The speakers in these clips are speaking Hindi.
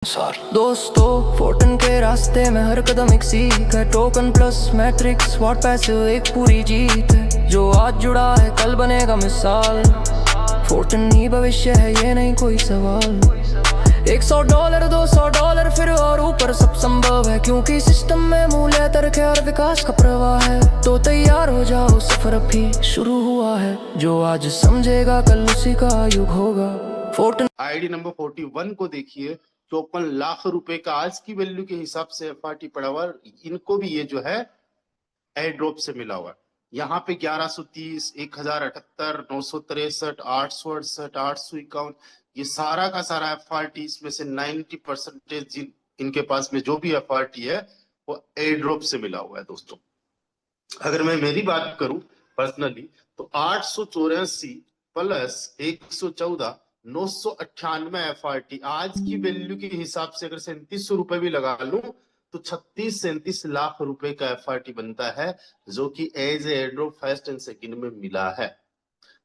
दोस्तों फोर्टन के रास्ते में हर कदम एक सीख है। Token plus matrix what passive एक पूरी जीत है। जो आज जुड़ा है कल बनेगा मिसाल। फोर्टन ही भविष्य है ये नहीं कोई सवाल। $100 $200 फिर और ऊपर सब संभव है, क्योंकि सिस्टम में मूल्य तर्क और विकास का प्रवाह है। तो तैयार हो जाओ सफर अभी शुरू हुआ है। जो आज समझेगा कल उसी का युग होगा। फोर्टन आईडी नंबर 41 को देखिए, 54 लाख रुपए का आज की वैल्यू के हिसाब से एफआरटी पड़ा हुआ। इनको भी ये जो है एयर ड्रॉप से मिला हुआ। यहाँ पे 1130, 1078, 963, 868, 851, ये सारा का सारा एफआरटी, इसमें से 90% इनके पास में जो भी एफआरटी है वो एयर ड्रॉप से मिला हुआ है। दोस्तों अगर मैं मेरी बात करूं पर्सनली, तो 884 प्लस 114, 998 एफआरटी आज की वैल्यू के हिसाब से अगर 3700 रुपए भी लगा लूं तो 36-37 लाख रुपए का एफआरटी बनता है, जो कि as air drop first and second में मिला है।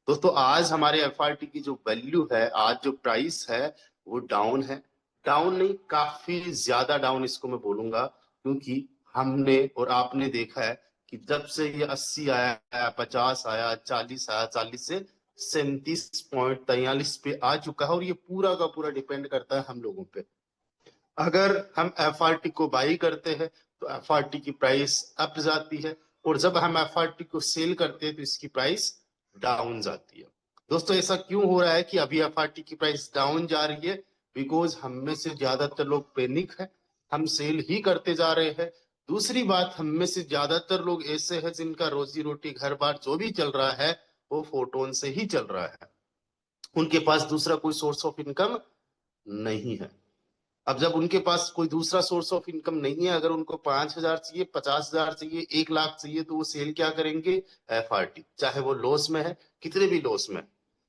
दोस्तों आज हमारे एफआरटी की जो वैल्यू है, आज जो प्राइस है वो डाउन है। डाउन नहीं, काफी ज्यादा डाउन इसको मैं बोलूंगा, क्योंकि हमने और आपने देखा है कि जब से ये 80 आया, 50 आया, 40 आया, 40 से 37.43 पे आ चुका है। और ये पूरा का पूरा डिपेंड करता है हम लोगों पे। अगर हम एफआरटी को बाई करते हैं तो एफआरटी की प्राइस अप जाती है, और जब हम एफआरटी को सेल करते हैं तो इसकी प्राइस डाउन जाती है। दोस्तों ऐसा क्यों हो रहा है कि अभी एफआरटी की प्राइस डाउन जा रही है? बिकॉज हम में से ज्यादातर लोग पैनिक है, हम सेल ही करते जा रहे हैं। दूसरी बात, हम में से ज्यादातर लोग ऐसे हैं जिनका रोजी रोटी घर बार जो भी चल रहा है वो फोटोन से ही चल रहा है। उनके पास दूसरा कोई सोर्स ऑफ इनकम नहीं है। अब जब उनके पास कोई दूसरा सोर्स ऑफ इनकम नहीं है, अगर उनको 5,000 चाहिए, 50,000 चाहिए, 1 लाख चाहिए, तो वो सेल क्या करेंगे? एफआरटी, चाहे वो लॉस में है, कितने भी लॉस में।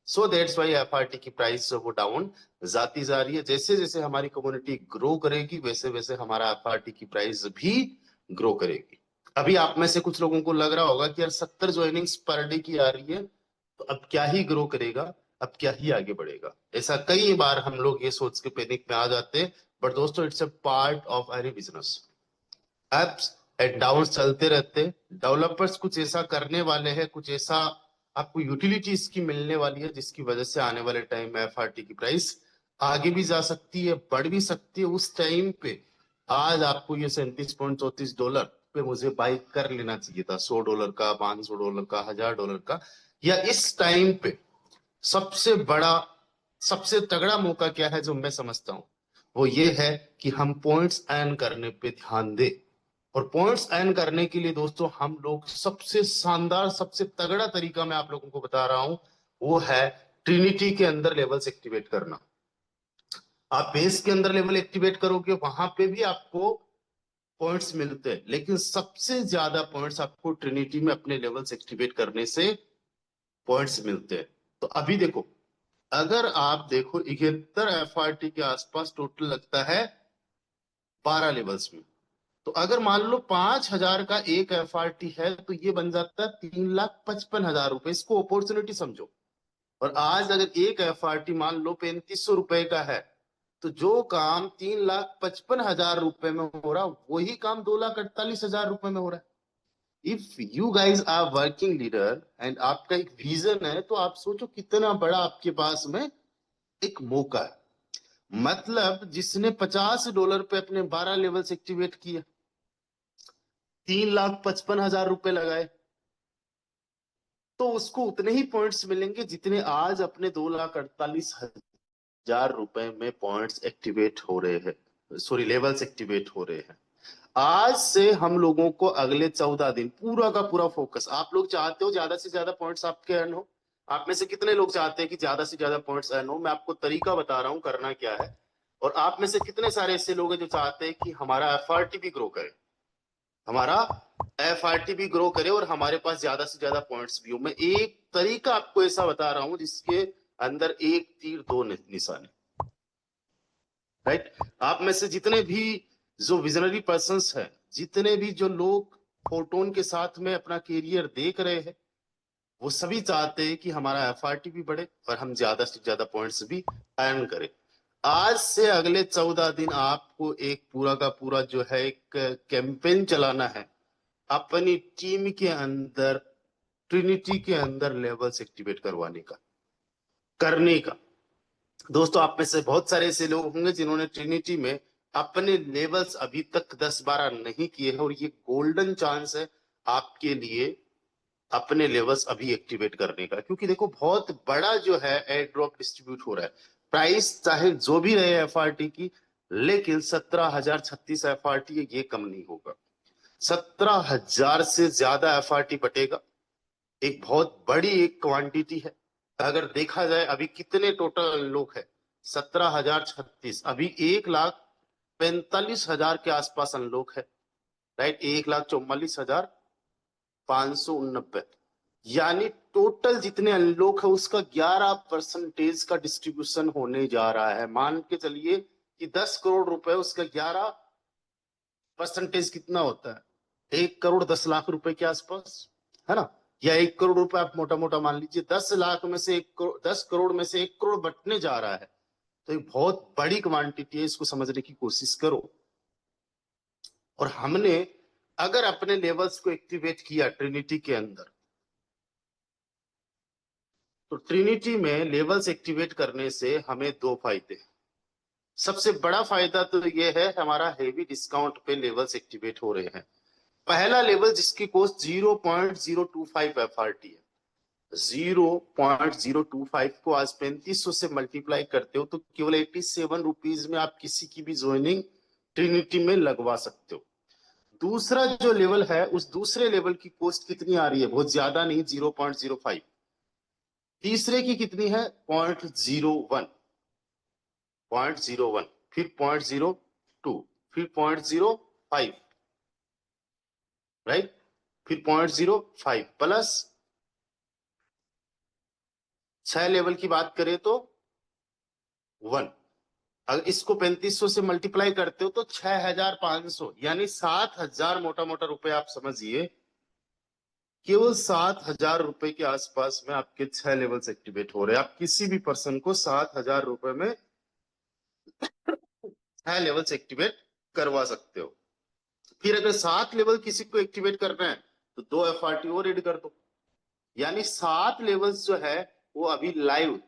सो दैट्स वाई एफआरटी की प्राइस वो डाउन जाती जा रही है। जैसे जैसे हमारी कम्युनिटी ग्रो करेगी वैसे वैसे हमारा एफआरटी की प्राइस भी ग्रो करेगी। अभी आप में से कुछ लोगों को लग रहा होगा कि यार 70 ज्वाइनिंग्स पर डे की आ रही है, तो अब क्या ही ग्रो करेगा, अब क्या ही आगे बढ़ेगा। ऐसा कई बार हम लोग ये सोच के पैनिक में आ जाते हैं। बट दोस्तों it's a part of any business. Ups and down चलते रहते। डेवलपर्स कुछ ऐसा करने वाले हैं, कुछ ऐसा आपको यूटिलिटी इसकी मिलने वाली है जिसकी वजह से आने वाले टाइम में एफआरटी की प्राइस आगे भी जा सकती है, बढ़ भी सकती है। उस टाइम पे आज आपको ये $37.34 पे मुझे बाई कर लेना चाहिए था, $100 का, $500 का, $1000 का। या इस टाइम पे सबसे बड़ा, सबसे तगड़ा मौका क्या है जो मैं समझता हूं, वो ये है कि हम पॉइंट्स अर्न करने पे ध्यान दें। और पॉइंट्स अर्न करने के लिए दोस्तों हम लोग सबसे शानदार, सबसे तगड़ा तरीका मैं आप लोगों को बता रहा हूं, वो है ट्रिनिटी के अंदर लेवल्स एक्टिवेट करना। आप बेस के अंदर लेवल एक्टिवेट करोगे, वहां पे भी आपको पॉइंट्स मिलते हैं, लेकिन सबसे ज्यादा पॉइंट्स आपको ट्रिनिटी में अपने लेवल्स एक्टिवेट करने से पॉइंट्स मिलते हैं। तो अभी देखो, अगर आप देखो 71 एफआरटी के आसपास टोटल लगता है 12 लेवल्स में। तो अगर मान लो 5,000 का एक एफआरटी है तो ये बन जाता है 3,55,000 रुपए। इसको अपॉर्चुनिटी समझो। और आज अगर एक एफआरटी मान लो 3,500 रुपए का है, तो जो काम 3,55,000 रुपए में हो रहा, वही काम 2,48,000 रुपए में हो रहा है। If you guys are working leader and आपका एक विजन है, तो आप सोचो कितना बड़ा आपके पास में एक मौका है। मतलब जिसने $50 पे अपने 12 लेवल्स एक्टिवेट किए, 3,55,000 रुपए लगाए, तो उसको उतने ही पॉइंट्स मिलेंगे जितने आज अपने 2,48,000 रुपए में पॉइंट्स एक्टिवेट हो रहे हैं, सॉरी लेवल्स एक्टिवेट हो रहे हैं। आज से हम लोगों को अगले 14 दिन पूरा का पूरा फोकस, आप लोग चाहते हो ज्यादा से ज्यादा पॉइंट्स आपके अर्न हो। आप में से कितने लोग चाहते हैं कि ज्यादा से ज्यादा पॉइंट्स अर्न हो? मैं आपको तरीका बता रहा हूं करना क्या है। और आप में से कितने सारे ऐसे लोग हैं जो चाहते हैं कि हमारा एफआरटी भी ग्रो करे, हमारा एफआरटी भी ग्रो करे और हमारे पास ज्यादा से ज्यादा पॉइंट्स भी हो? मैं एक तरीका आपको ऐसा बता रहा हूं जिसके अंदर एक तीर दो निशाने। राइट? आप में से जितने भी जो विजनरी पर्संस हैं, जितने भी जो लोग फोटोन के साथ में अपना कैरियर देख रहे हैं, वो सभी चाहते हैं कि हमारा एफआरटी भी बढ़े और हम ज्यादा से ज्यादा पॉइंट्स भी अर्न करें। आज से अगले 14 दिन आपको एक पूरा का पूरा जो है एक कैंपेन चलाना है अपनी टीम के अंदर, ट्रिनिटी के अंदर लेवल्स एक्टिवेट करने का। दोस्तों, आप में से बहुत सारे ऐसे लोग होंगे जिन्होंने ट्रिनिटी में अपने लेवल्स अभी तक 10-12 नहीं किए हैं, और ये गोल्डन चांस है आपके लिए अपने लेवल्स अभी एक्टिवेट करने का। क्योंकि देखो, बहुत बड़ा जो है एयर ड्रॉप डिस्ट्रीब्यूट हो रहा है। प्राइस चाहे जो भी रहे एफआरटी की, लेकिन 17,036 एफआरटी है, ये कम नहीं होगा। 17,000 से ज्यादा एफआरटी बटेगा। एक बहुत बड़ी एक क्वांटिटी है। अगर देखा जाए अभी कितने टोटल लोग हैं, 17,036। अभी 1,45,000 के आसपास अनलॉक है, राइट। 1,44,589, यानी टोटल जितने अनलॉक है उसका 11% का डिस्ट्रीब्यूशन होने जा रहा है। मान के चलिए कि 10 करोड़ रुपए, उसका 11% कितना होता है? 1,10,00,000 रुपए के आसपास, है ना। या 1 करोड़ रुपए आप मोटा मोटा मान लीजिए। 10 लाख में से 1 करोड़, 10 करोड़ में से 1 करोड़ बटने जा रहा है। तो एक बहुत बड़ी क्वांटिटी है, इसको समझने की कोशिश करो। और हमने अगर अपने लेवल्स को एक्टिवेट किया ट्रिनिटी के अंदर, तो ट्रिनिटी में लेवल्स एक्टिवेट करने से हमें 2 फायदे। सबसे बड़ा फायदा तो यह है, हमारा हेवी डिस्काउंट पे लेवल्स एक्टिवेट हो रहे हैं। पहला लेवल जिसकी कॉस्ट 0.025 एफआरटी है, 0.025 को आज 3500 से मल्टीप्लाई करते हो तो केवल 87 रुपीज में आप किसी की भी ज्वाइनिंग ट्रिनिटी में लगवा सकते हो। दूसरा जो लेवल है, उस दूसरे लेवल की कॉस्ट कितनी आ रही है? बहुत ज्यादा नहीं, 0.05। तीसरे की कितनी है? 0.01, 0.01, फिर 0.02, फिर 0.05, राइट, फिर 0.05 प्लस 6 लेवल की बात करें तो 1। अगर इसको 3500 से मल्टीप्लाई करते हो तो 6,500, यानी 7,000 मोटा मोटा रुपए आप समझिए। केवल 7,000 रुपए के आसपास में आपके 6 लेवल्स एक्टिवेट हो रहे हैं। आप किसी भी पर्सन को 7,000 रुपए में 6 लेवल्स एक्टिवेट करवा सकते हो। फिर अगर 7 लेवल किसी को एक्टिवेट करना है तो 2 एफआरटी और ऐड कर दो, यानी 7 लेवल्स जो है वो अभी लाइव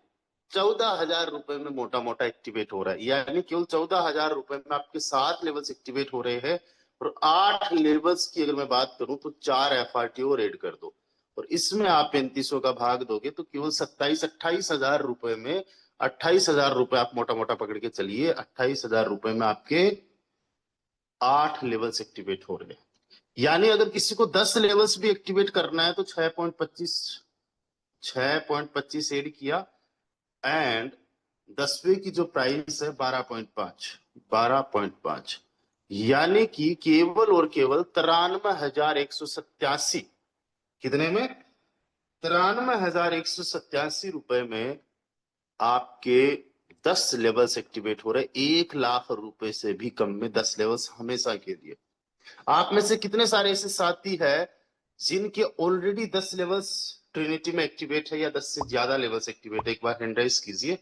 14,000 रुपए में मोटा मोटा एक्टिवेट हो रहा है। यानी केवल 14,000 रुपए में आपके 7 लेवल्स एक्टिवेट हो रहे हैं। और 8 लेवल्स की अगर मैं बात करूं तो 4 एफआरटी और ऐड कर दो, और इसमें आप 3500 का भाग दोगे तो केवल 27-28,000 रुपए में, 28,000 रुपए आप मोटा मोटा पकड़ के चलिए, 28,000 रुपए में आपके 8 लेवल्स एक्टिवेट हो रहे हैं। यानी अगर किसी को 10 लेवल्स भी एक्टिवेट करना है तो 6.25 ऐड किया, एंड 10वें की जो प्राइस है 12.5, यानी कि केवल और केवल 93,187, कितने में? 93,187 रुपए में आपके 10 लेवल्स एक्टिवेट हो रहे। 1,00,000 रुपए से भी कम में 10 लेवल्स हमेशा के लिए। आप में से कितने सारे ऐसे साथी है जिनके ऑलरेडी 10 लेवल्स ट्रिनिटी में एक्टिवेट है, या 10 से ज्यादा लेवल्स एक्टिवेट है? एक बार हैंड राइज कीजिए।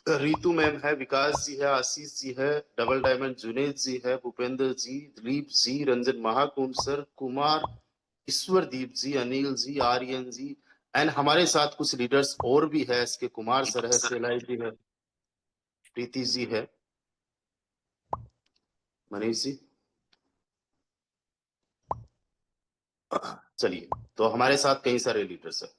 रितु मैम है, विकास जी है, आशीष जी है, डबल डायमंड जुनेद जी है, भूपेंद्र जी, दिलीप जी, रंजन महाकुंड सर, कुमार, ईश्वरदीप जी, अनिल जी, आर्यन जी, एंड हमारे साथ कुछ लीडर्स और भी है। एस के कुमार सर है, सेलाई जी है, प्रीति जी है, मनीष जी। चलिए, तो हमारे साथ कई सारे लीडर्स है।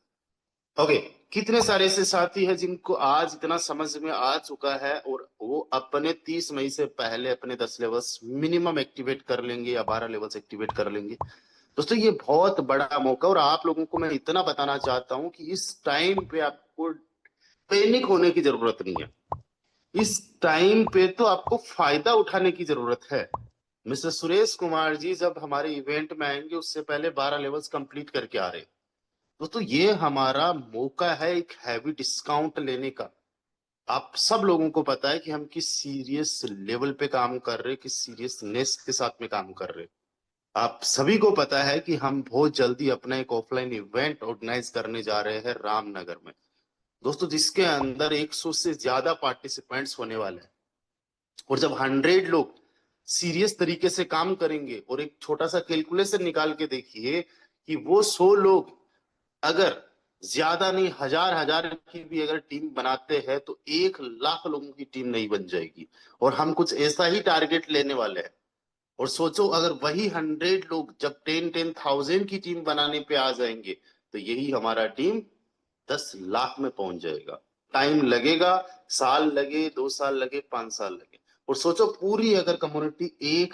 ओके, कितने सारे ऐसे साथी हैं जिनको आज इतना समझ में आ चुका है और वो अपने 30 मई से पहले अपने 10 लेवल्स मिनिमम एक्टिवेट कर लेंगे या 12 लेवल्स एक्टिवेट कर लेंगे। दोस्तों, ये बहुत बड़ा मौका, और आप लोगों को मैं इतना बताना चाहता हूं कि इस टाइम पे आपको पैनिक होने की जरूरत नहीं है। इस टाइम पे तो आपको फायदा उठाने की जरूरत है। मिस्टर सुरेश कुमार जी जब हमारे इवेंट में आएंगे उससे पहले 12 लेवल्स कंप्लीट करके आ रहे हैं। दोस्तों, ये हमारा मौका है एक हैवी डिस्काउंट लेने का। आप सब लोगों को पता है कि हम किस सीरियस लेवल पे काम कर रहे हैं, किस सीरियसनेस के साथ में काम कर रहे हैं। आप सभी को पता है कि हम बहुत जल्दी अपना एक ऑफलाइन इवेंट ऑर्गेनाइज करने जा रहे हैं रामनगर में। दोस्तों, जिसके अंदर 100 से ज्यादा पार्टिसिपेंट्स होने वाले हैं, और जब 100 लोग सीरियस तरीके से काम करेंगे, और एक छोटा सा कैलकुलेशन निकाल के देखिए कि वो 100 लोग अगर ज्यादा नहीं, हजार हजार की भी अगर टीम बनाते हैं तो 1 लाख लोगों की टीम नहीं बन जाएगी। और हम कुछ ऐसा ही टारगेट लेने वाले हैं। और सोचो, अगर वही 100 लोग जब 10,000 की टीम बनाने पे आ जाएंगे, तो यही हमारा टीम 10 लाख में पहुंच जाएगा। टाइम लगेगा, साल लगे, 2 साल लगे, 5 साल लगे। और सोचो, पूरी अगर कम्युनिटी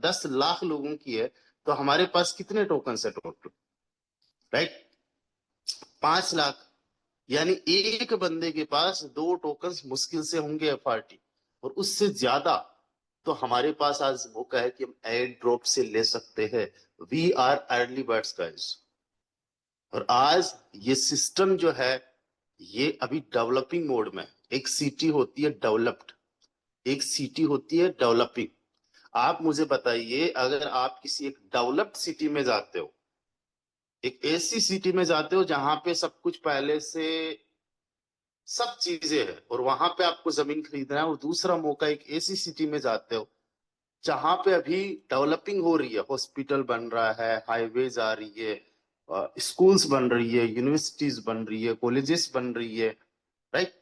10 लाख लोगों की है, तो हमारे पास कितने टोकन है टोटल? राइट, 5 लाख। यानी एक बंदे के पास 2 टोकन मुश्किल से होंगे एफआरटी, और उससे ज्यादा तो हमारे पास आज मौका है कि हम एयर ड्रॉप से ले सकते हैं। We are early birds guys. और आज ये सिस्टम जो है, ये अभी डेवलपिंग मोड में। एक सिटी होती है डेवलप्ड, एक सिटी होती है डेवलपिंग। आप मुझे बताइए, अगर आप किसी एक डेवलप्ड सिटी में जाते हो, एक ऐसी सिटी में जाते हो जहां पे सब कुछ पहले से सब चीजें है, और वहां पे आपको जमीन खरीदना है, और दूसरा मौका एक ऐसी सिटी में जाते हो जहां पे अभी डेवलपिंग हो रही है, हॉस्पिटल बन रहा है, हाईवेज आ रही है, स्कूल्स बन रही है, यूनिवर्सिटीज बन रही है, कॉलेजेस बन रही है। राइट।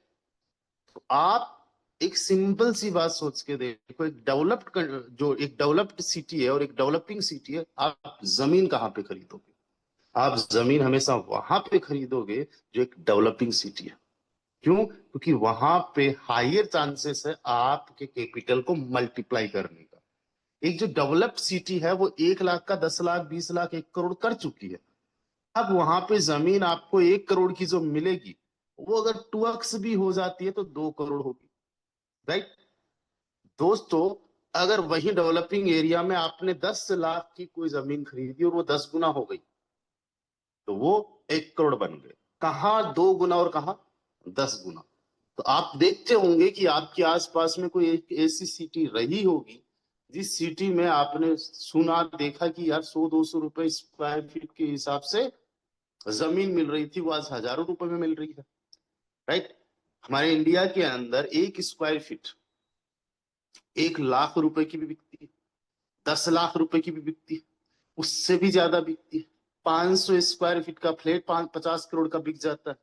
तो आप एक सिंपल सी बात सोच के देखो, एक डेवलप्ड जो एक डेवलप्ड सिटी है और एक डेवलपिंग सिटी है, आप जमीन कहाँ पे खरीदोगे? आप जमीन हमेशा वहां पे खरीदोगे जो एक डेवलपिंग सिटी है। क्यों? क्योंकि वहां पे हायर चांसेस है आपके कैपिटल को मल्टीप्लाई करने का। एक जो डेवलप्ड सिटी है वो 1 लाख का 10 लाख, 20 लाख, 1 करोड़ कर चुकी है। अब वहां पे जमीन आपको 1 करोड़ की जो मिलेगी, वो अगर 2x भी हो जाती है तो 2 करोड़ होगी। राइट दोस्तों, अगर वही डेवलपिंग एरिया में आपने 10 लाख की कोई जमीन खरीदी और वो 10 गुना हो गई, तो वो 1 करोड़ बन गए। कहाँ 2 गुना और कहाँ 10 गुना। तो आप देखते होंगे कि आपके आसपास में कोई एक ऐसी सिटी रही होगी जिस सिटी में आपने सुना, देखा कि यार 100-200 रुपए स्क्वायर फीट के हिसाब से जमीन मिल रही थी, वो आज हजारों रुपए में मिल रही है। राइट। हमारे इंडिया के अंदर 1 स्क्वायर फीट 1 लाख रुपए की भी बिकती है, 10 लाख रुपए की भी बिकती है, उससे भी ज्यादा बिकती है। 500 स्क्वायर फीट का फ्लैट 50 करोड़ का बिक जाता है।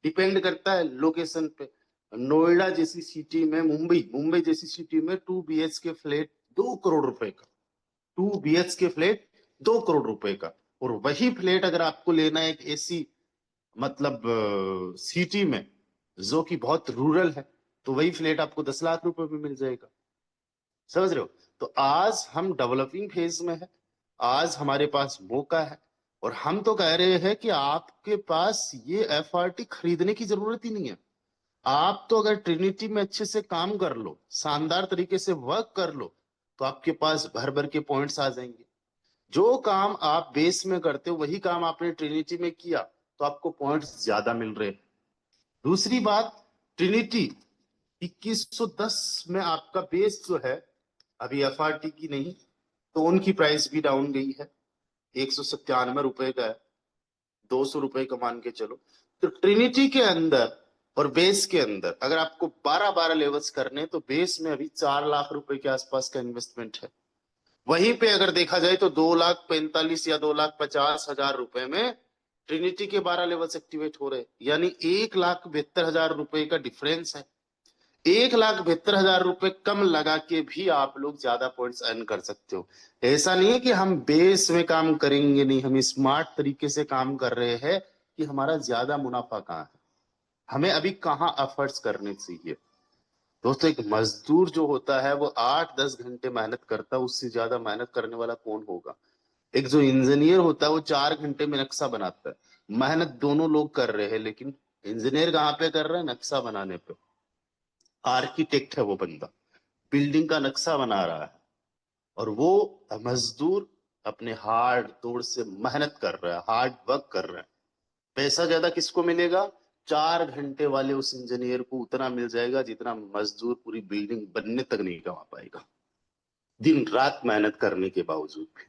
डिपेंड करता है लोकेशन पे। नोएडा जैसी सिटी में, मुंबई मुंबई जैसी सिटी में 2 BHK फ्लैट 2 करोड़ रुपए का, 2 BHK फ्लैट 2 करोड़ रुपए का। और वही फ्लैट अगर आपको लेना है एक ऐसी, मतलब सिटी में जो कि बहुत रूरल है, तो वही फ्लैट आपको 10 लाख रुपए में मिल जाएगा। समझ रहे हो? तो आज हम डेवलपिंग फेज में है, आज हमारे पास मौका है, और हम तो कह रहे हैं कि आपके पास ये एफआरटी खरीदने की जरूरत ही नहीं है। आप तो अगर ट्रिनिटी में अच्छे से काम कर लो, शानदार तरीके से वर्क कर लो, तो आपके पास भर भर के पॉइंट्स आ जाएंगे। जो काम आप बेस में करते हो वही काम आपने ट्रिनिटी में किया, तो आपको पॉइंट्स ज्यादा मिल रहे हैं। दूसरी बात, ट्रिनिटी 2110 में आपका बेस जो है, अभी एफआरटी की नहीं, तो उनकी प्राइस भी डाउन गई है, 197 रुपए का है, 200 रुपए का मान के चलो। तो ट्रिनिटी के अंदर और बेस के अंदर अगर आपको 12-12 लेवल्स करने, तो बेस में अभी 4 लाख रुपए के आसपास का इन्वेस्टमेंट है। वहीं पे अगर देखा जाए तो 2,45,000 या 2,50,000 रुपए में ट्रिनिटी के 12 लेवल्स एक्टिवेट हो रहे हैं। यानी 1,72,000 रुपए का डिफरेंस है। 1,72,000 रुपए कम लगा के भी आप लोग ज्यादा पॉइंट्स अर्न कर सकते हो। ऐसा नहीं है कि हम बेस में काम करेंगे नहीं, हम स्मार्ट तरीके से काम कर रहे हैं कि हमारा ज्यादा मुनाफा कहाँ है, हमें अभी कहाँ एफर्ट्स करने चाहिए। दोस्तों, एक मजदूर जो होता है वो 8-10 घंटे मेहनत करता है, उससे ज्यादा मेहनत करने वाला कौन होगा? एक जो इंजीनियर होता है वो 4 घंटे में नक्शा बनाता है। मेहनत दोनों लोग कर रहे हैं, लेकिन इंजीनियर कहाँ पे कर रहा है? नक्शा बनाने पे। आर्किटेक्ट है वो बंदा, बिल्डिंग का नक्शा बना रहा है, और वो मजदूर अपने हार्ड तोड़ से मेहनत कर रहा है, हार्ड वर्क कर रहा है। पैसा ज्यादा किसको मिलेगा? 4 घंटे वाले उस इंजीनियर को उतना मिल जाएगा जितना मजदूर पूरी बिल्डिंग बनने तक नहीं कमा पाएगा, दिन रात मेहनत करने के बावजूद भी।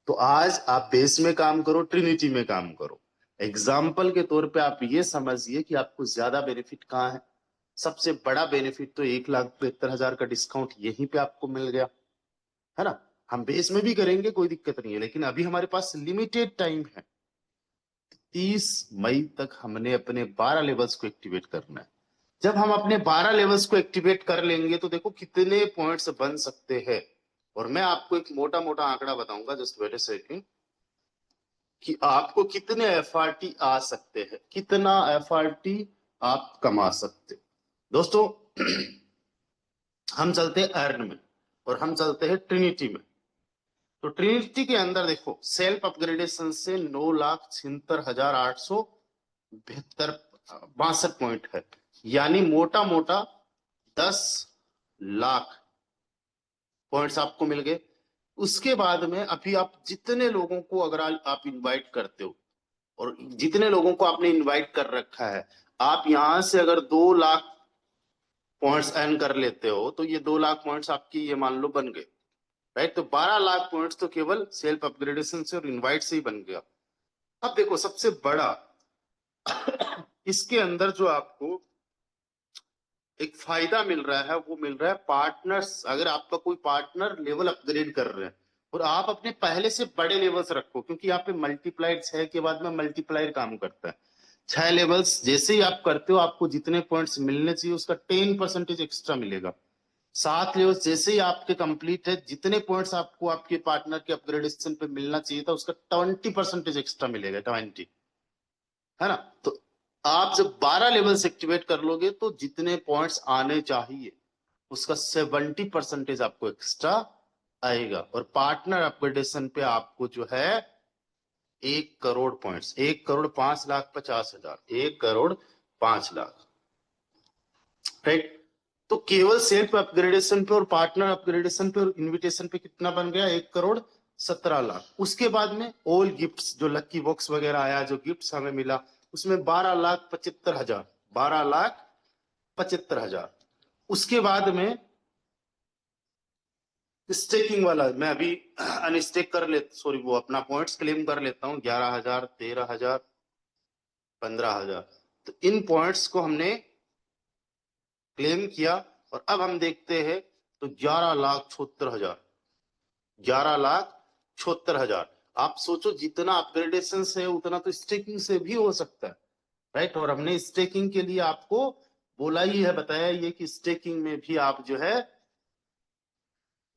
तो आज आप बेस में काम करो, ट्रिनिटी में काम करो। एग्जाम्पल के तौर पे आप ये समझिए कि आपको ज्यादा बेनिफिट कहाँ है। सबसे बड़ा बेनिफिट तो 1,72,000 का डिस्काउंट यहीं पे आपको मिल गया, है ना। हम बेस में भी करेंगे, कोई दिक्कत नहीं है, लेकिन अभी हमारे पास लिमिटेड टाइम है। 30 मई तक हमने अपने 12 लेवल्स को एक्टिवेट करना है। जब हम अपने 12 लेवल्स को एक्टिवेट कर लेंगे तो देखो कितने पॉइंट्स बन सकते हैं। और मैं आपको एक मोटा मोटा आंकड़ा बताऊंगा, जस्ट वेट अ सेकंड, कि आपको कितने एफआरटी आ सकते हैं, कितना एफआरटी आप कमा सकते। दोस्तों हम चलते हैं अर्न में और हम चलते हैं ट्रिनिटी में। तो ट्रिनिटी के अंदर देखो सेल्फ अपग्रेडेशन से 9,76,872 पॉइंट है, यानी मोटा मोटा 10 लाख पॉइंट्स आपको मिल गए। उसके बाद में अभी आप जितने लोगों को अगर आप इनवाइट करते हो और जितने लोगों को आपने इनवाइट कर रखा है, आप यहां से अगर 2 लाख पॉइंट्स अर्न कर लेते हो तो ये 2 लाख पॉइंट्स आपकी ये मान लो बन गए, राइट। तो 12 लाख पॉइंट्स तो केवल सेल्फ अपग्रेडेशन से और इनवाइट से ही बन गया। अब देखो सबसे बड़ा इसके अंदर जो आपको एक फायदा मिल रहा है वो मिल रहा है पार्टनर्स। अगर आपका कोई पार्टनर लेवल अपग्रेड कर रहे हैं और आप अपने पहले से बड़े लेवल्स रखो, क्योंकि यहाँ पे मल्टीप्लायर 6 के बाद में मल्टीप्लायर काम करता है। 6 लेवल्स जैसे ही आप करते हो आपको जितने पॉइंट्स मिलने चाहिए उसका 10% एक्स्ट्रा मिलेगा। 7 लेवल्स जैसे ही आपके कंप्लीट है, जितने पॉइंट्स आपको आपके पार्टनर के अपग्रेडेशन पे मिलना चाहिए था उसका 20% एक्स्ट्रा मिलेगा, 20, है ना। तो आप जब 12 लेवल्स एक्टिवेट कर लोगे तो जितने पॉइंट्स आने चाहिए उसका 70% आपको एक्स्ट्रा आएगा। और पार्टनर अपग्रेडेशन पे आपको जो है 1 करोड़ पॉइंट्स, 1,05,50,000, 1,05,00,000, राइट। तो केवल सेल्फ अपग्रेडेशन पे और पार्टनर अपग्रेडेशन पे और इनविटेशन पे कितना बन गया, 1,17,00,000। उसके बाद में ऑल गिफ्ट्स, जो लक्की बॉक्स वगैरह आया, जो गिफ्ट्स हमें मिला उसमें 12,75,000, 12,75,000। उसके बाद में स्टेकिंग वाला मैं अभी अनस्टेक कर ले, सॉरी वो अपना पॉइंट्स क्लेम कर लेता हूं, 11,000, 13,000, 15,000। तो इन पॉइंट्स को हमने क्लेम किया और अब हम देखते हैं तो 11,76,000, 11,76,000। आप सोचो जितना अपग्रेडेशन से उतना तो स्टेकिंग से भी हो सकता है, राइट। और हमने स्टेकिंग के लिए आपको बोला ही है, बताया ये कि स्टेकिंग में भी आप जो है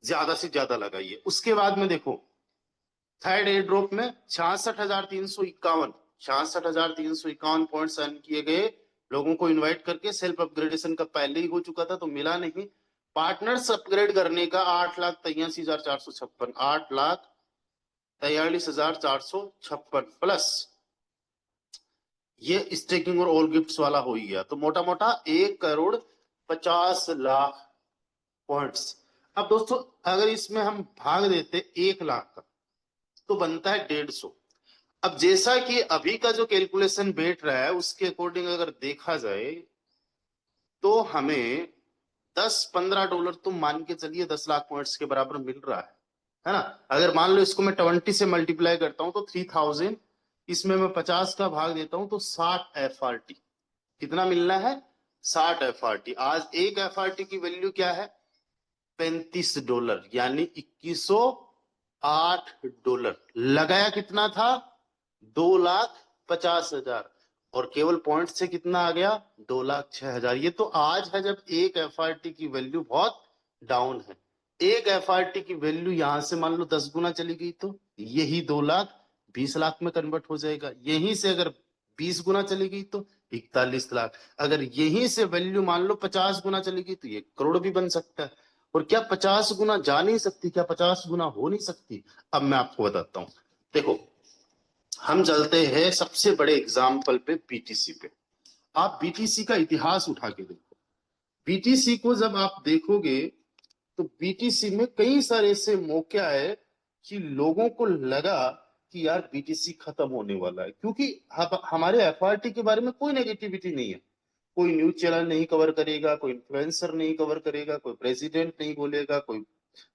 ज्यादा से ज्यादा लगाइए। उसके बाद में देखो थर्ड एयर ड्रॉप में 66,351 पॉइंट्स अर्न किए गए, लोगों को इनवाइट करके। सेल्फ अपग्रेडेशन का पहले ही हो चुका था तो मिला नहीं। पार्टनर्स अपग्रेड करने का 8,83,456, 8,43,456 प्लस ये स्टेकिंग और ऑल गिफ्ट्स वाला हो ही गया। तो मोटा मोटा 1,50,00,000 पॉइंट्स। अब दोस्तों अगर इसमें हम भाग देते 1 लाख का तो बनता है 150। अब जैसा कि अभी का जो कैलकुलेशन बैठ रहा है उसके अकॉर्डिंग अगर देखा जाए तो हमें $10-15 तो मान के चलिए 10 लाख पॉइंट्स के बराबर मिल रहा है ना। अगर मान लो इसको मैं 20 से मल्टीप्लाई करता हूं तो 3,000, इसमें मैं 50 का भाग देता हूं तो 60 एफआरटी। कितना मिलना है, 60 एफआरटी। आज एक एफआरटी की वैल्यू क्या है, $35, यानी $2,108। लगाया कितना था, 2,50,000 और केवल पॉइंट से कितना आ गया, 2,06,000। ये तो आज है जब एक एफआरटी की वैल्यू बहुत डाउन है। एक एफआरटी की वैल्यू यहां से मान लो 10 गुना चली गई तो यही 2,20,00,000 में कन्वर्ट हो जाएगा। यहीं से अगर 20 गुना चली गई तो 41 लाख। अगर यहीं से वैल्यू मान लो 50 गुना चली गई तो 1 करोड़ भी बन सकता है। और क्या 50 गुना जा नहीं सकती, क्या 50 गुना हो नहीं सकती? अब मैं आपको बताता हूं। देखो हम चलते हैं सबसे बड़े एग्जाम्पल पे, बीटीसी पे। आप बीटीसी का इतिहास उठा के देखो। बीटीसी को जब आप देखोगे तो बीटीसी में कई सारे ऐसे मौके आए कि लोगों को लगा कि यार बीटीसी खत्म होने वाला है, क्योंकि हमारे एफआरटी के बारे में कोई नेगेटिविटी नहीं है। कोई न्यूज चैनल नहीं कवर करेगा, कोई इन्फ्लुएंसर नहीं कवर करेगा, कोई प्रेसिडेंट नहीं बोलेगा, कोई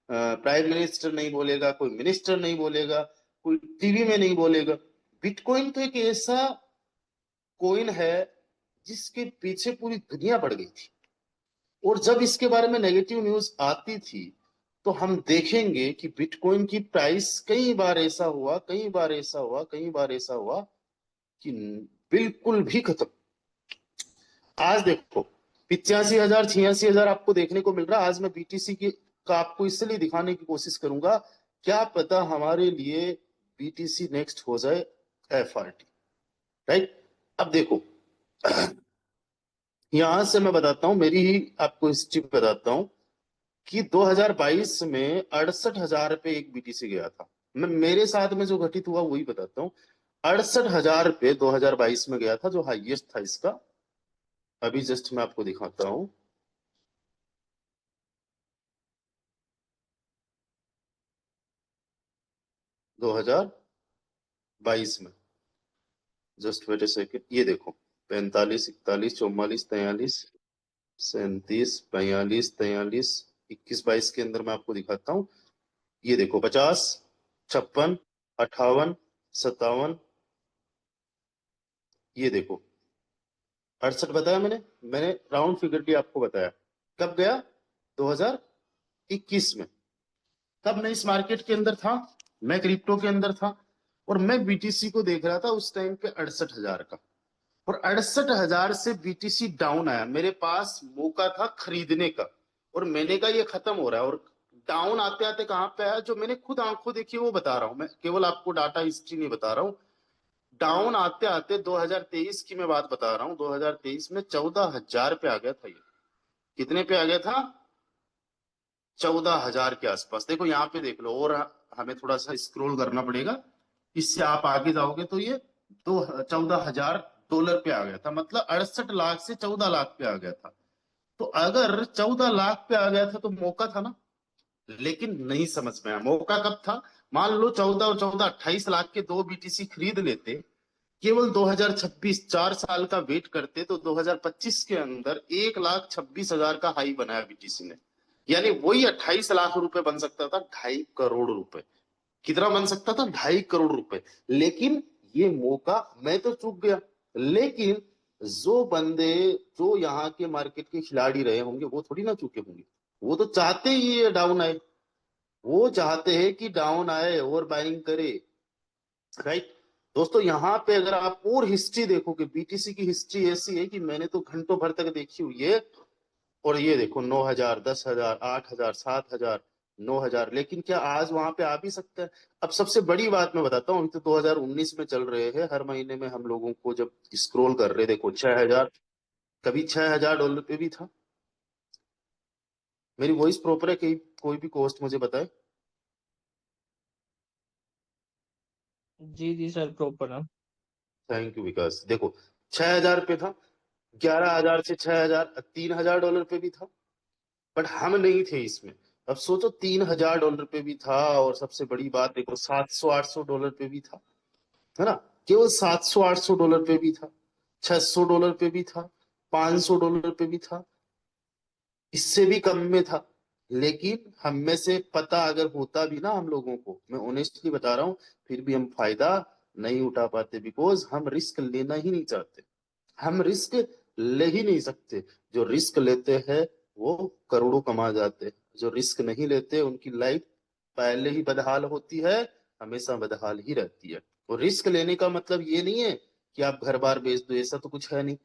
प्राइम मिनिस्टर नहीं बोलेगा, कोई मिनिस्टर नहीं बोलेगा, कोई टीवी में नहीं बोलेगा। बिटकॉइन तो एक ऐसा कॉइन है जिसके पीछे पूरी दुनिया पड़ गई थी, और जब इसके बारे में नेगेटिव न्यूज आती थी तो हम देखेंगे कि बिटकॉइन की प्राइस कई बार ऐसा हुआ, कई बार ऐसा हुआ, कई बार ऐसा हुआ कि बिल्कुल भी खत्म। आज देखो 85,000 86,000 आपको देखने को मिल रहा है। आज मैं बीटीसी की का आपको इसलिए दिखाने की कोशिश करूंगा, क्या पता हमारे लिए बीटीसी नेक्स्ट हो जाए एफआरटी, राइट। अब देखो यहां से मैं बताता हूं, मेरी ही आपको हिस्ट्री बताता हूं कि 2022 में 68,000 पे एक बीटीसी गया था। मैं मेरे साथ में जो घटित हुआ वही बताता हूँ। 68,000 पे 2022 में गया था, जो हाईएस्ट था इसका। अभी जस्ट मैं आपको दिखाता हूं। दो हजार बाईस में, जस्ट वेट ए सेकेंड, ये देखो 45 41 44 43 37 42 43 21 22 के अंदर मैं आपको दिखाता हूँ। ये देखो 50 56 58 57, ये देखो 68 बताया मैंने राउंड फिगर भी आपको बताया। कब गया? 2021 में। तब मैं इस मार्केट के अंदर था, मैं क्रिप्टो के अंदर था, और मैं बीटीसी को देख रहा था उस टाइम पे 68,000 का। और 68,000 से बीटीसी डाउन आया, मेरे पास मौका था खरीदने का, और मैंने कहा ये खत्म हो रहा है। और डाउन आते आते कहां पे आया, जो मैंने खुद आंखों देखी वो बता रहा हूं मैं, केवल आपको डाटा हिस्ट्री नहीं बता रहा हूं। डाउन आते आते 2023 की मैं बात बता रहा हूं, 2023 में 14,000 पे आ गया था ये। कितने पे आ गया था? 14,000 के आसपास। देखो यहाँ पे देख लो, और हमें थोड़ा सा स्क्रॉल करना पड़ेगा, इससे आप आगे जाओगे तो ये दो 14,000 डॉलर पे आ गया था, मतलब 68 लाख से 14 लाख पे आ गया था। तो अगर 14 लाख पे आ गया था तो मौका था ना, लेकिन नहीं समझ में आया। मौका कब था? मान लो 14 और 14 28 लाख के दो बीटीसी खरीद लेते, केवल 2026 4 साल का वेट करते, तो 2025 के अंदर 1,26,000 का हाई बनाया बीटीसी ने। यानी वही 28 लाख रुपए बन सकता था, 2.5 करोड़ रुपए। कितना बन सकता था? 2.5 करोड़ रुपए। लेकिन ये मौका मैं तो चूक गया, लेकिन जो बंदे, जो यहाँ के मार्केट के खिलाड़ी रहे होंगे वो थोड़ी ना चूके होंगे। वो तो चाहते ही ये डाउन आए, वो चाहते हैं कि डाउन आए और बाइंग करे, राइट। दोस्तों यहाँ पे अगर आप और हिस्ट्री देखोगे, बीटीसी की हिस्ट्री ऐसी है कि मैंने तो घंटों भर तक देखी हुई है। और ये देखो 9,000 10,000 8,000 7,000 9,000, लेकिन क्या आज वहां पे आ भी सकता है? अब सबसे बड़ी बात मैं बताता हूँ, अभी तो 2019 में चल रहे हैं, हर महीने में हम लोगों को जब स्क्रॉल कर रहे, देखो 6,000, कभी 6,000 डॉलर पे भी था। मेरी वॉइस प्रॉपर है? कहीं कोई भी कॉस्ट मुझे बताए। जी जी सर, प्रॉपर है। थैंक यू विकास। देखो 6,000 पे था, 11,000 से 6,000, 3,000 डॉलर पे भी था, बट हम नहीं थे इसमें। अब सोचो 3,000 डॉलर पे भी था, और सबसे बड़ी बात देखो 700 800 डॉलर पे भी था, है ना। केवल 700 800 डॉलर पे भी था, 600 डॉलर पे भी था, 500 डॉलर पे भी था, इससे भी कम में था। लेकिन हम में से पता अगर होता भी ना हम लोगों को, मैं ऑनेस्टली बता रहा हूं, फिर भी हम फायदा नहीं उठा पाते, बिकॉज हम रिस्क लेना ही नहीं चाहते। हम रिस्क ले ही नहीं सकते। जो रिस्क लेते हैं वो करोड़ों कमा जाते हैं, जो रिस्क नहीं लेते उनकी लाइफ पहले ही बदहाल होती है, हमेशा बदहाल ही रहती है। और रिस्क लेने का मतलब ये नहीं है कि आप घर बार बेच दो, ऐसा तो कुछ है नहीं।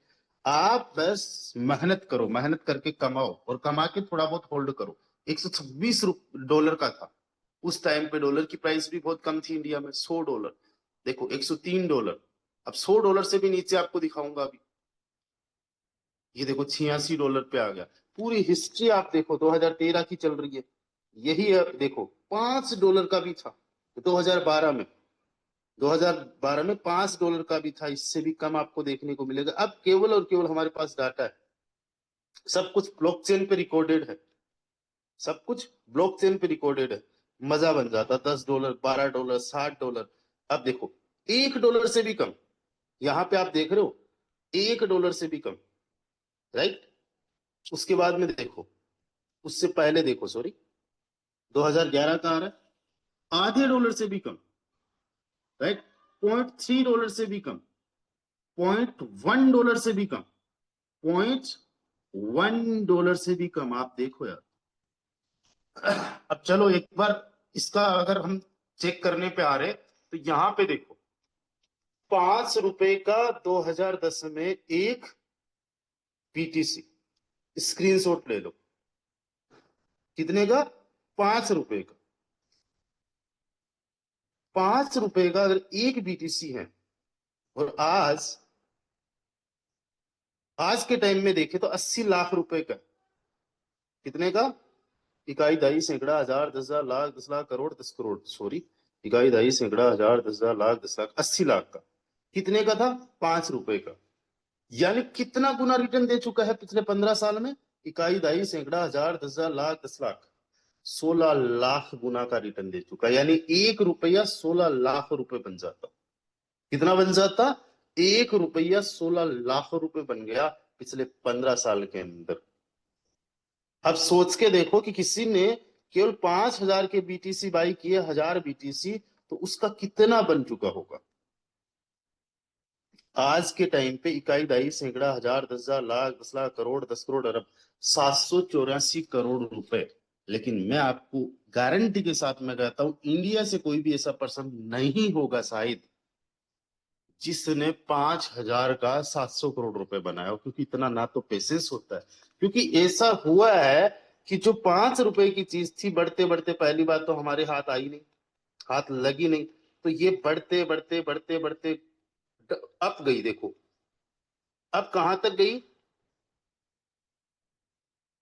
आप बस मेहनत करो, मेहनत करके कमाओ, और कमा के थोड़ा बहुत होल्ड करो। 126 डॉलर का था उस टाइम पे, डॉलर की प्राइस भी बहुत कम थी इंडिया में, $100। देखो 103 डॉलर, अब $100 से भी नीचे आपको दिखाऊंगा अभी। ये देखो 86 डॉलर पे आ गया। पूरी हिस्ट्री आप देखो 2013 की चल रही है, यही है। देखो $5 का भी था 2012 में, 2012 में $5 का भी था, इससे भी कम आपको देखने को मिलेगा। अब केवल और केवल हमारे पास डाटा है, सब कुछ ब्लॉकचेन पे रिकॉर्डेड है, सब कुछ ब्लॉकचेन पे रिकॉर्डेड है। मजा बन जाता, $10 $12 $60। अब देखो $1 से भी कम, यहाँ पे आप देख रहे हो $1 से भी कम, राइट। उसके बाद में देखो, उससे पहले देखो, सॉरी 2011 का आ रहा है, आधे डॉलर से भी कम, राइट। $0.3 से भी कम, $0.1 से भी कम, $0.1 से भी कम। आप देखो यार। अब चलो एक बार इसका अगर हम चेक करने पे आ रहे तो यहां पे देखो, ₹5 का 2010 में एक बीटीसी, स्क्रीनशॉट ले लो। कितने का? ₹5 का। ₹5 का अगर एक बीटीसी है, और आज के टाइम में देखे तो 80 लाख रुपए का। कितने का? इकाई, दहाई, सैकड़ा, हजार, 10,000, लाख, 10 लाख, करोड़, 10 करोड़, सॉरी, इकाई, दहाई, सैकड़ा, हजार, 10,000, लाख, 10 लाख, 80 लाख का। कितने का था? ₹5 का। यानी कितना गुना रिटर्न दे चुका है पिछले 15 साल में? इकाई, दहाई, सैकड़ा, हजार, 10,000, लाख, 10 लाख, 16 लाख गुना का रिटर्न दे चुका है। यानी ₹1 16 लाख रुपए बन जाता। कितना बन जाता? ₹1 16 लाख रुपए बन गया पिछले 15 साल के अंदर। अब सोच के देखो कि किसी ने केवल 5,000 के बीटीसी बाई किए, 1,000 बीटीसी, तो उसका कितना बन चुका होगा। आज के टाइम पे इकाई, दहाई, सैकड़ा, हजार, 10,000, लाख, 10 लाख, करोड़, 10 करोड़, अरब, 784 करोड़ रुपए। लेकिन मैं आपको गारंटी के साथ मैं कहता हूं, इंडिया से कोई भी ऐसा पर्सन नहीं होगा शायद जिसने 5,000 का 700 करोड़ रुपए बनाया हो, क्योंकि इतना ना तो पेशेंस होता है। क्योंकि ऐसा हुआ है कि जो ₹5 की चीज थी, बढ़ते बढ़ते पहली बात तो हमारे हाथ आई नहीं, हाथ लगी नहीं, तो ये बढ़ते बढ़ते बढ़ते बढ़ते अब गई। देखो अब कहां तक गई?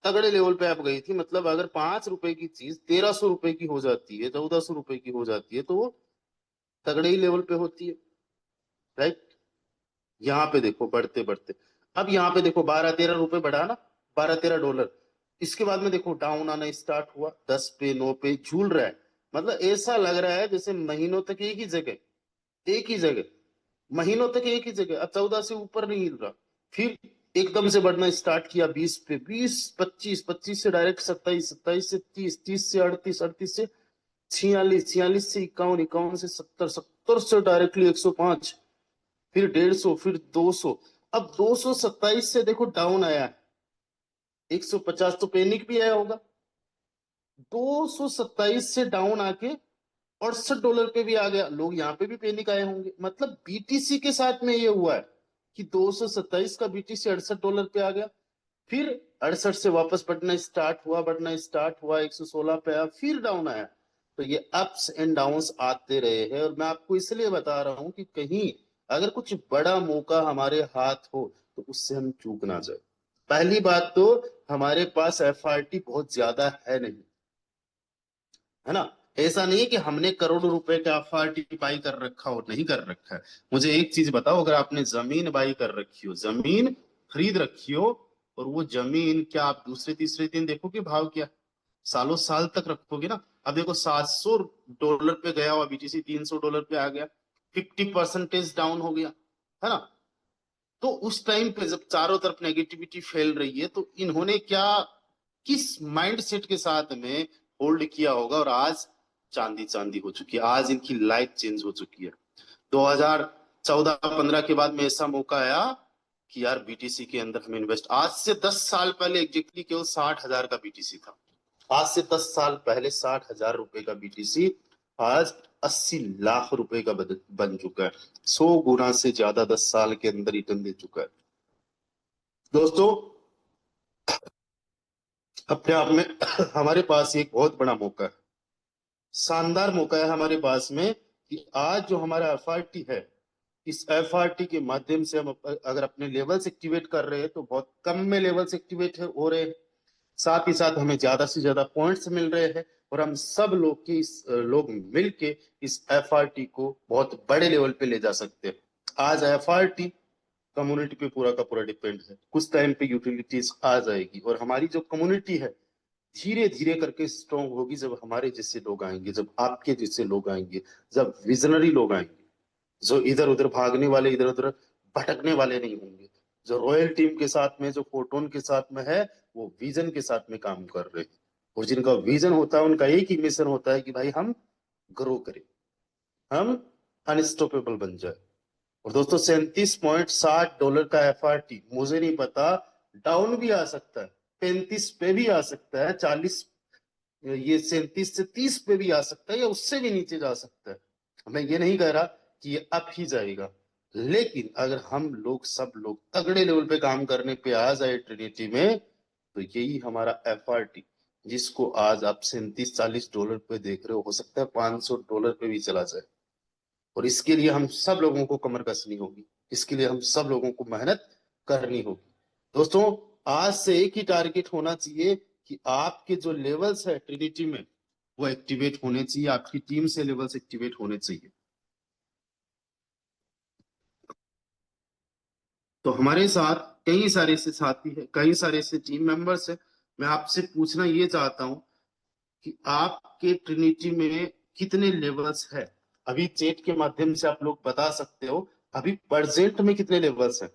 तगड़े लेवल पे अब गई थी। मतलब अगर ₹5 की चीज ₹1,300 की हो जाती है, ₹1,400 की हो जाती है, तो वो तगड़े ही लेवल पे होती है, राइट। यहाँ पे देखो बढ़ते बढ़ते, अब यहाँ पे देखो $12-13 बढ़ा ना, $12-13। इसके बाद में देखो डाउन आना स्टार्ट हुआ, 10 पे, 9 पे झूल रहा है। मतलब ऐसा लग रहा है जैसे महीनों तक एक ही जगह, एक ही जगह, महीनों तक एक ही जगह। अब 14 से ऊपर नहीं हिल रहा। फिर एकदम से बढ़ना स्टार्ट किया 20 पे, 20, 25, 25 से डायरेक्ट 27, 27 से 30, 30 से 38, 38 से 46, 46 से 51, 51 से 70, 70 से डायरेक्टली 105, फिर 150, फिर 200। अब 227 से देखो डाउन आया है, 150 तो पैनिक भी आया होगा। 227 से डाउन आके $68 पे भी आ गया। लोग यहाँ पे भी पैनिक आए होंगे। मतलब बीटीसी के साथ में ये हुआ है कि 227 का बीटीसी $68 पे आ गया, फिर 68 से वापस बढ़ना स्टार्ट हुआ, बढ़ना स्टार्ट हुआ, 116 पे आया, फिर डाउन आया। तो ये अप्स एंड डाउन्स आते रहे हैं। और मैं आपको इसलिए बता रहा हूं कि कहीं अगर कुछ बड़ा मौका हमारे हाथ हो तो उससे हम चूक ना जाए। पहली बात तो हमारे पास एफआरटी बहुत ज्यादा है नहीं, है ना। ऐसा नहीं है कि हमने करोड़ों रुपए का एफआरटी बाई कर रखा और नहीं कर रखा है। मुझे एक चीज बताओ, अगर आपने जमीन बाई कर रखी हो, जमीन खरीद रखी हो, और वो जमीन क्या आप दूसरे तीसरे दिन देखोगे भाव क्या? सालों साल तक रखोगे ना। अब देखो $700 पे गया हुआ बीटीसी $300 पे आ गया, 50% डाउन हो गया, है ना। तो उस टाइम पे जब चारों तरफ नेगेटिविटी फैल रही है, तो इन्होंने क्या, किस माइंडसेट के साथ में होल्ड किया होगा। और आज चांदी चांदी हो चुकी है, आज इनकी लाइफ चेंज हो चुकी है। 2014-15 के बाद में ऐसा मौका आया कि यार बीटीसी के अंदर हम इन्वेस्ट, आज से 10 साल पहले एग्जैक्टली केवल 60,000 का बीटीसी था। आज से 10 साल पहले 60,000 रुपए का बीटीसी आज 80 लाख रुपए का बन चुका है। 100 गुना से ज्यादा 10 साल के अंदर रिटर्न दे चुका है। दोस्तों, अपने आप में हमारे पास एक बहुत बड़ा मौका है, शानदार मौका है हमारे पास में, कि आज जो हमारा एफआरटी है, इस एफआरटी के माध्यम से हम अगर अपने लेवल्स एक्टिवेट कर रहे हैं तो बहुत कम में लेवल्स एक्टिवेट हो रहे हैं। साथ ही साथ हमें ज्यादा से ज्यादा पॉइंट्स मिल रहे हैं, और हम सब लोग मिलके इस एफआरटी को बहुत बड़े लेवल पे ले जा सकते हैं। आज एफआरटी कम्युनिटी पे पूरा का पूरा डिपेंड है। कुछ टाइम पे यूटिलिटीज आ जाएगी, और हमारी जो कम्युनिटी है धीरे धीरे करके स्ट्रॉन्ग होगी, जब हमारे जैसे लोग आएंगे, जब आपके जैसे लोग आएंगे, जब विजनरी लोग आएंगे, जो इधर उधर भागने वाले, इधर उधर भटकने वाले नहीं होंगे। जो रॉयल टीम के साथ में, जो फोटोन के साथ में है, वो विजन के साथ में काम कर रहे हैं। और जिनका विजन होता है, उनका एक ही मिशन होता है कि भाई हम ग्रो करें, हम अनस्टॉपेबल बन जाए। और दोस्तों $37.60 का एफआरटी, मुझे नहीं पता, डाउन भी आ सकता है, 35 पे भी आ सकता है, 40, ये 37 से 30 पे भी आ सकता है, या उससे भी नीचे जा सकता है। मैं ये नहीं कह रहा कि ये अप ही जाएगा, लेकिन अगर हम लोग सब लोग तगड़े लेवल पे काम करने पे आ जाए ट्रिनिटी में, तो यही हमारा एफआरटी, जिसको आज आप $37-40 पे देख रहे हो सकता है $500 पे भी चला जाए। और इसके लिए हम सब लोगों को कमर कसनी होगी, इसके लिए हम सब लोगों को मेहनत करनी होगी। दोस्तों, आज से एक ही टारगेट होना चाहिए कि आपके जो लेवल्स है ट्रिनिटी में वो एक्टिवेट होने चाहिए, आपकी टीम से लेवल्स एक्टिवेट होने चाहिए। तो हमारे साथ कई सारे से साथी है, कई सारे से टीम मेंबर्स है। मैं आपसे पूछना ये चाहता हूं कि आपके ट्रिनिटी में कितने लेवल्स है। अभी चैट के माध्यम से आप लोग बता सकते हो अभी प्रेजेंट में कितने लेवल्स है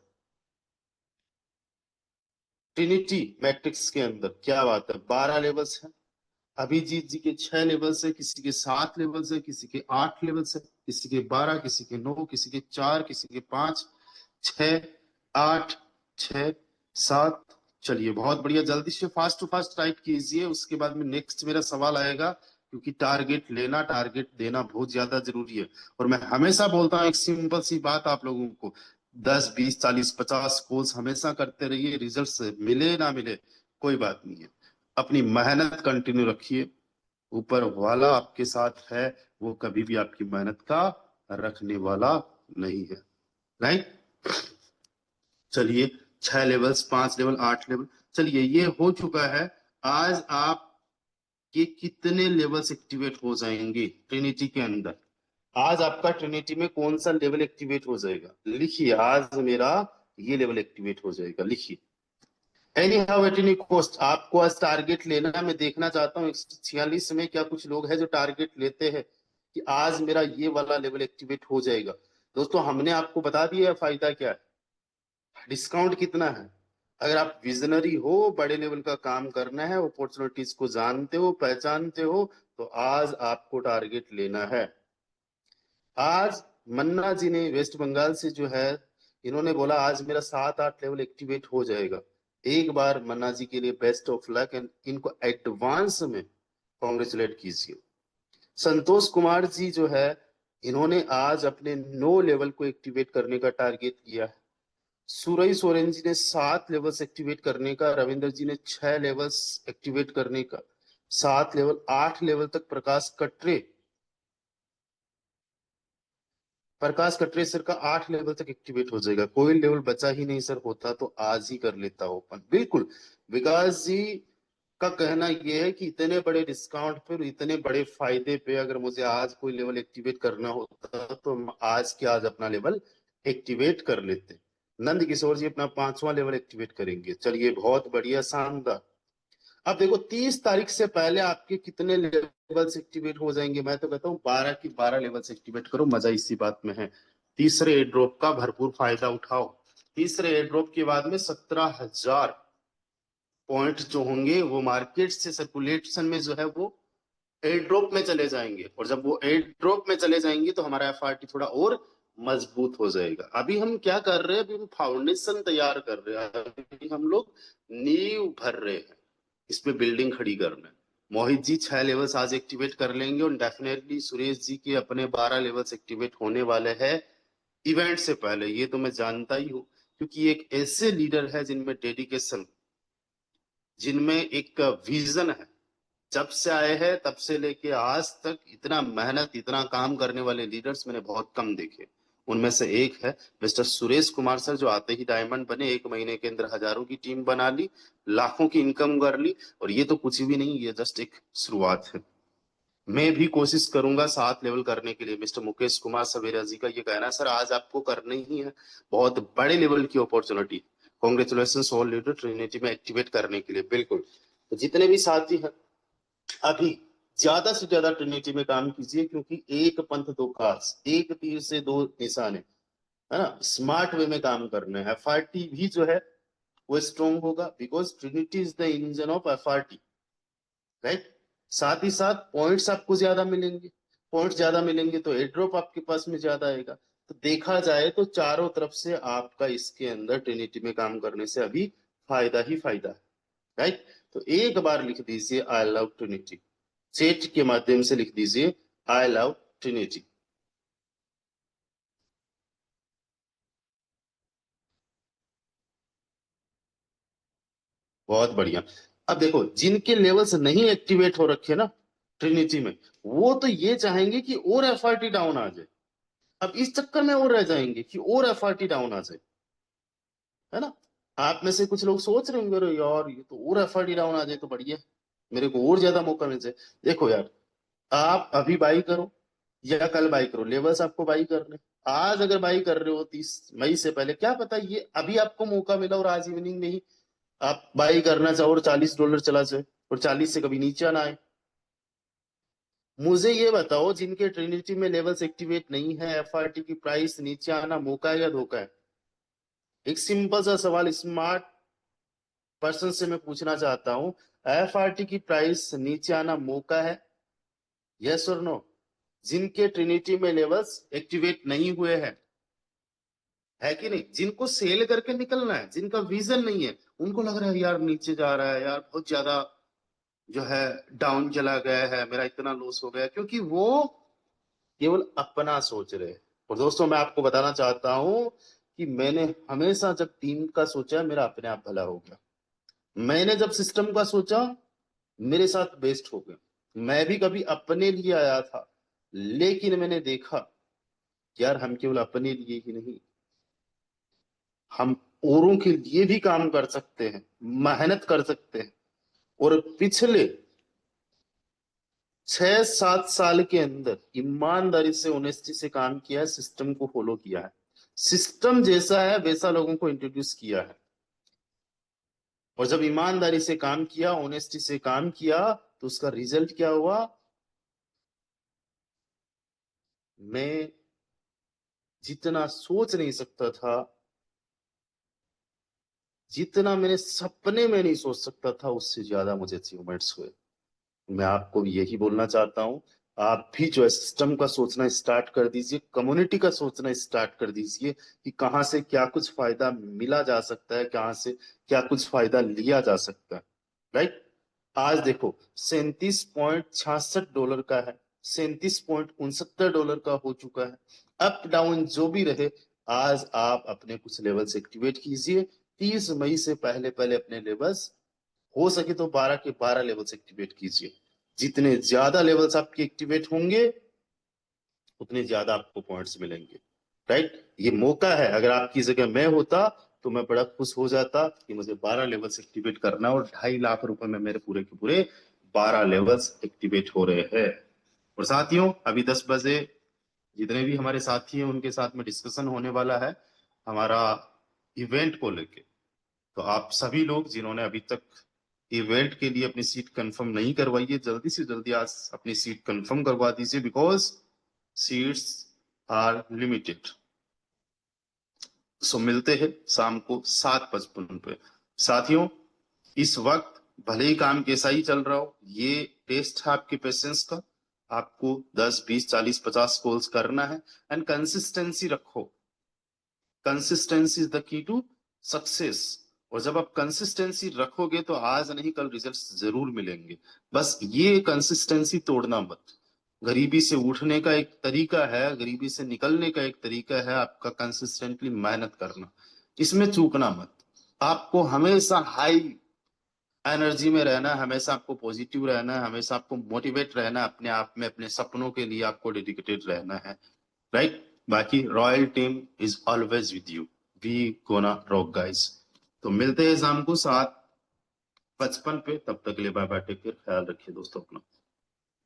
ट्रिनिटी मैट्रिक्स के अंदर। क्या बात है, 12 लेवल्स है। अभिजीत जी के 6 लेवल्स है, किसी के 7 लेवल्स है, किसी के 8 लेवल्स है, किसी के 12, किसी के 9, किसी के 4, किसी के 5, 6, 8, 6, 7। चलिए बहुत बढ़िया, जल्दी से फास्ट टू फास्ट टाइप कीजिए, उसके बाद में नेक्स्ट मेरा सवाल आएगा, क्योंकि टारगेट लेना टारगेट देना बहुत ज्यादा जरूरी है। और मैं हमेशा बोलता हूँ एक सिंपल सी बात आप लोगों को, 10, 20, 40, 50 कोर्स हमेशा करते रहिए, रिजल्ट मिले ना मिले कोई बात नहीं है, अपनी मेहनत कंटिन्यू रखिए, ऊपर वाला आपके साथ है, वो कभी भी आपकी मेहनत का रखने वाला नहीं है। राइट, चलिए 6 लेवल्स, 5 लेवल, 8 लेवल, चलिए ये हो चुका है। आज आप के कितने लेवल्स एक्टिवेट हो जाएंगे ट्रिनिटी के अंदर। आज आपका ट्रिनिटी में कौन सा लेवल एक्टिवेट हो जाएगा, लिखिए, आज मेरा ये लेवल एक्टिवेट हो जाएगा, लिखिए। Any how at any cost, आपको आज टारगेट लेना है। मैं देखना चाहता हूँ 146 में क्या कुछ लोग हैं जो टारगेट लेते हैं कि आज मेरा ये वाला लेवल एक्टिवेट हो जाएगा। दोस्तों, हमने आपको बता दिया है फायदा क्या है, डिस्काउंट कितना है। अगर आप विजनरी हो, बड़े लेवल का काम करना है, अपॉर्चुनिटीज को जानते हो, पहचानते हो, तो आज आपको टारगेट लेना है। आज मन्ना जी ने वेस्ट बंगाल से जो है, इन्होंने बोला आज मेरा 7-8 लेवल एक्टिवेट हो जाएगा। एक बार मन्ना जी के लिए बेस्ट ऑफ लक एंड इनको एडवांस में कॉन्ग्रेचुलेट कीजिए। संतोष कुमार जी जो है, इन्होंने आज अपने 9 लेवल को एक्टिवेट करने का टारगेट किया है। सूरज सोरेन जी ने 7 लेवल्स एक्टिवेट करने का, रविंद्र जी ने 6 लेवल्स एक्टिवेट करने का, 7 लेवल, 8 लेवल तक प्रकाश कटरे सर का 8 लेवल तक एक्टिवेट हो जाएगा। कोई लेवल बचा ही नहीं सर, होता तो आज ही कर लेता ओपन। बिल्कुल, विकास जी का कहना यह है कि इतने बड़े डिस्काउंट पर, इतने बड़े फायदे पे अगर मुझे आज कोई लेवल एक्टिवेट करना होता तो हम आज के आज अपना लेवल एक्टिवेट कर लेते। नंद किशोर जी अपना 5वां लेवल एक्टिवेट करेंगे। चलिए बहुत बढ़िया, शानदार। अब देखो 30 तारीख से पहले आपके कितने लेवल्स एक्टिवेट हो जाएंगे। मैं तो कहता हूँ 12 की 12 लेवल्स एक्टिवेट करो, मजा इसी बात में है। तीसरे एयर ड्रॉप का भरपूर फायदा उठाओ। तीसरे एयर ड्रॉप के बाद में 17,000 पॉइंट जो होंगे वो मार्केट से सर्कुलेशन में जो है वो एयर ड्रॉप में चले जाएंगे, और जब वो एयर ड्रॉप में चले जाएंगे तो हमारा एफआरटी थोड़ा और मजबूत हो जाएगा। अभी हम क्या कर रहे हैं, अभी हम फाउंडेशन तैयार कर रहे हैं, अभी हम लोग नींव भर रहे हैं, इस पे बिल्डिंग खड़ी करना है। मोहित जी 6 लेवल्स आज एक्टिवेट कर लेंगे, और डेफिनेटली सुरेश जी के अपने 12 लेवल्स एक्टिवेट होने वाले हैं इवेंट से पहले, ये तो मैं जानता ही हूँ, क्योंकि एक ऐसे लीडर है जिनमें डेडिकेशन, जिनमें एक विजन है। जब से आए हैं तब से लेके आज तक इतना मेहनत, इतना काम करने वाले लीडर्स मैंने बहुत कम देखे। उनमें से एक है मिस्टर सुरेश कुमार सर, जो आते ही डायमंड बने, 1 महीने के अंदर हजारों की टीम बना ली, लाखों की इनकम कर ली। और ये तो कुछ भी नहीं, ये जस्ट एक शुरुआत है। मैं भी कोशिश करूंगा 7 लेवल करने के लिए। मिस्टर मुकेश कुमार सवेरा जी का ये कहना है, सर आज आपको करना ही है, बहुत बड़े लेवल की opportunity. Congratulation all leader Trinity में एक्टिवेट करने के लिए। बिल्कुल, तो जितने भी साथी हैं अभी ज्यादा से ज्यादा ट्रिनिटी में काम कीजिए, क्योंकि एक पंथ दो काज, एक तीर से दो निशाने, है ना। स्मार्ट वे में काम करना है। एफआरटी भी जो है वो स्ट्रॉन्ग होगा, because Trinity is the engine of FRT, right. साथ ही साथ पॉइंट्स आपको ज्यादा मिलेंगे, पॉइंट्स ज्यादा मिलेंगे तो एयर ड्रॉप आपके पास में ज्यादा आएगा। तो देखा जाए तो चारों तरफ से आपका इसके अंदर ट्रिनिटी में काम करने से अभी फायदा ही फायदा है, राइट। तो एक बार लिख दीजिए आई लव ट्रिनिटी, चैट के माध्यम से लिख दीजिए आई लव ट्रिनिटी। बहुत बढ़िया। अब देखो जिनके लेवल्स नहीं एक्टिवेट हो रखे ना ट्रिनिटी में, वो तो ये चाहेंगे कि और एफआरटी डाउन आ जाए। अब इस चक्कर में और रह जाएंगे कि और एफआरटी डाउन आ जाए, है ना। आप में से कुछ लोग सोच रहे होंगे अरे यार ये तो और एफआरटी डाउन आ जाए तो बढ़िया, मेरे को और ज्यादा मौका मिल जाए। देखो यार, आप अभी बाई करो या कल बाई करो, लेवल्स आपको बाई करने। आज अगर बाई कर रहे हो 30 मई से पहले, क्या पता ये अभी आपको मौका मिला और आज इवनिंग में ही आप बाई करना चाहो और $40 चला जाए और 40 से कभी नीचे ना आए। मुझे ये बताओ जिनके ट्रिनिटी में लेवल्स एक्टिवेट नहीं है, एफआरटी की प्राइस नीचे आना मौका है या धोखा है? एक सिंपल सा सवाल स्मार्ट पर्सन से मैं पूछना चाहता हूं, एफआरटी की प्राइस नीचे आना मौका है, यस और नो? जिनके ट्रिनिटी में लेवल्स एक्टिवेट नहीं हुए हैं, है कि नहीं, जिनको सेल करके निकलना है, जिनका विजन नहीं है, उनको लग रहा है यार नीचे जा रहा है, यार बहुत ज्यादा जो है डाउन चला गया है, मेरा इतना लॉस हो गया, क्योंकि वो केवल अपना सोच रहे हैं। और दोस्तों मैं आपको बताना चाहता हूं कि मैंने हमेशा जब टीम का सोचा मेरा अपने आप भला हो गया, मैंने जब सिस्टम का सोचा मेरे साथ बेस्ट हो गया। मैं भी कभी अपने लिए आया था, लेकिन मैंने देखा यार हम केवल अपने लिए ही नहीं, हम औरों के लिए भी काम कर सकते हैं, मेहनत कर सकते हैं। और पिछले 6-7 साल के अंदर ईमानदारी से ऑनेस्टी से काम किया है, सिस्टम को फॉलो किया है, सिस्टम जैसा है वैसा लोगों को इंट्रोड्यूस किया है। और जब ईमानदारी से काम किया, ऑनेस्टी से काम किया, तो उसका रिजल्ट क्या हुआ? मैं जितना सोच नहीं सकता था, जितना मैंने सपने में नहीं सोच सकता था, उससे ज्यादा मुझे अचीवमेंट्स हुए। मैं आपको भी यही बोलना चाहता हूं, आप भी जो है सिस्टम का सोचना स्टार्ट कर दीजिए, कम्युनिटी का सोचना स्टार्ट कर दीजिए कि कहां से क्या कुछ फायदा मिला जा सकता है, कहां से क्या कुछ फायदा लिया जा सकता है, राइट। आज देखो $37.66 का है, $37.69 का हो चुका है। अप डाउन जो भी रहे, आज आप अपने कुछ लेवल्स एक्टिवेट कीजिए। 30 मई से पहले पहले अपने लेवल्स, हो सके तो 12 के 12 लेवल्स एक्टिवेट कीजिए। जितने ज्यादा लेवल्स आपके एक्टिवेट होंगे उतने ज्यादा आपको पॉइंट्स मिलेंगे, राइट। ये मौका है, अगर आपकी जगह मैं होता तो मैं बड़ा खुश हो जाता कि मुझे 12 लेवल्स एक्टिवेट करना और 2.5 लाख रुपए में मेरे पूरे के पूरे 12 लेवल्स एक्टिवेट हो रहे हैं। और साथियों अभी 10 बजे जितने भी हमारे साथी हैं उनके साथ में डिस्कशन होने वाला है हमारा इवेंट को लेके। तो आप सभी लोग जिन्होंने अभी तक इवेंट के लिए अपनी सीट कंफर्म नहीं करवाई है, जल्दी से जल्दी आज अपनी सीट कंफर्म करवा दीजिए, बिकॉज सीट्स आर लिमिटेड। सो मिलते हैं शाम को 7:55 पे। साथियों इस वक्त भले ही काम कैसा ही चल रहा हो, ये टेस्ट है आपके पेशेंस का। आपको 10, 20, 40, 50 कॉल्स करना है एंड कंसिस्टेंसी रखो। Consistency is the key to success. और जब आप कंसिस्टेंसी रखोगे तो आज नहीं कल रिजल्ट्स जरूर मिलेंगे। बस ये कंसिस्टेंसी तोड़ना मत। गरीबी से उठने का एक तरीका है, गरीबी से निकलने का एक तरीका है आपका कंसिस्टेंटली मेहनत करना, इसमें चूकना मत। आपको हमेशा हाई एनर्जी में रहना है, हमेशा आपको पॉजिटिव रहना है, हमेशा आपको मोटिवेट रहना है, अपने आप में अपने सपनों के लिए आपको डेडिकेटेड रहना है, राइट। बाकी royal team is always with you, we gonna rock guys. तो मिलते हैं शाम को 7:55 पे, तब तक के लिए बाय बाय, टेक केयर, ख्याल रखिए दोस्तों अपना।